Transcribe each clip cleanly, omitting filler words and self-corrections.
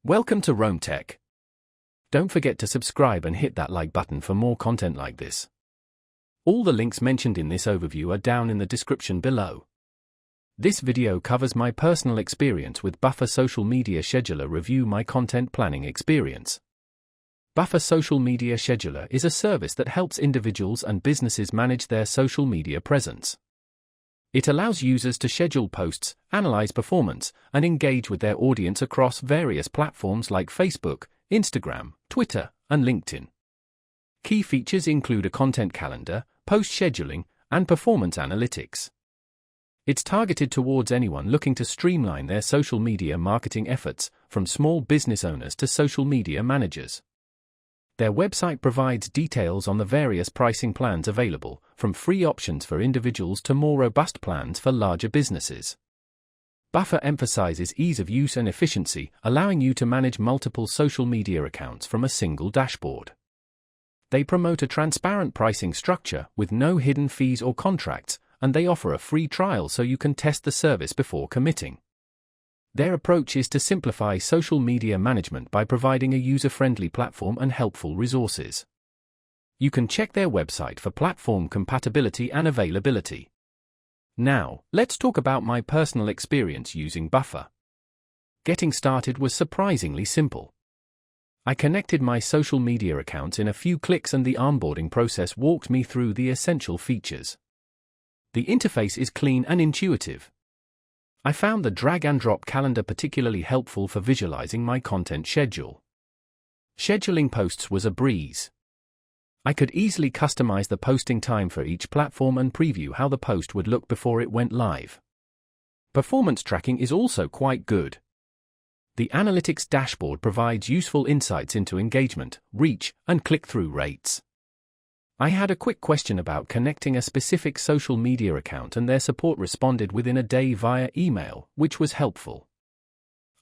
Welcome to Rome Tech. Don't forget to subscribe and hit that like button for more content like this. All the links mentioned in this overview are down in the description below. This video covers my personal experience with Buffer Social Media Scheduler. Review my content planning experience. Buffer Social Media Scheduler is a service that helps individuals and businesses manage their social media presence. It allows users to schedule posts, analyze performance, and engage with their audience across various platforms like Facebook, Instagram, Twitter, and LinkedIn. Key features include a content calendar, post scheduling, and performance analytics. It's targeted towards anyone looking to streamline their social media marketing efforts, from small business owners to social media managers. Their website provides details on the various pricing plans available, from free options for individuals to more robust plans for larger businesses. Buffer emphasizes ease of use and efficiency, allowing you to manage multiple social media accounts from a single dashboard. They promote a transparent pricing structure with no hidden fees or contracts, and they offer a free trial so you can test the service before committing. Their approach is to simplify social media management by providing a user-friendly platform and helpful resources. You can check their website for platform compatibility and availability. Now, let's talk about my personal experience using Buffer. Getting started was surprisingly simple. I connected my social media accounts in a few clicks, and the onboarding process walked me through the essential features. The interface is clean and intuitive. I found the drag-and-drop calendar particularly helpful for visualizing my content schedule. Scheduling posts was a breeze. I could easily customize the posting time for each platform and preview how the post would look before it went live. Performance tracking is also quite good. The analytics dashboard provides useful insights into engagement, reach, and click-through rates. I had a quick question about connecting a specific social media account, and their support responded within a day via email, which was helpful.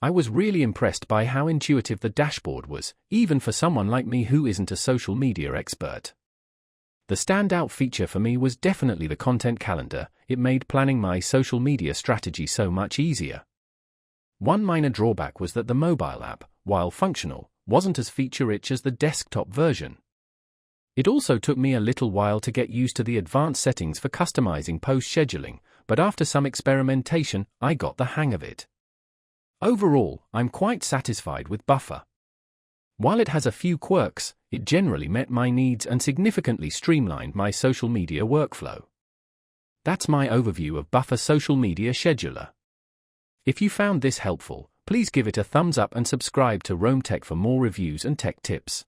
I was really impressed by how intuitive the dashboard was, even for someone like me who isn't a social media expert. The standout feature for me was definitely the content calendar. It made planning my social media strategy so much easier. One minor drawback was that the mobile app, while functional, wasn't as feature-rich as the desktop version. It also took me a little while to get used to the advanced settings for customizing post scheduling, but after some experimentation, I got the hang of it. Overall, I'm quite satisfied with Buffer. While it has a few quirks, it generally met my needs and significantly streamlined my social media workflow. That's my overview of Buffer Social Media Scheduler. If you found this helpful, please give it a thumbs up and subscribe to Rome Tech for more reviews and tech tips.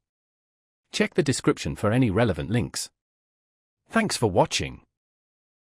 Check the description for any relevant links. Thanks for watching.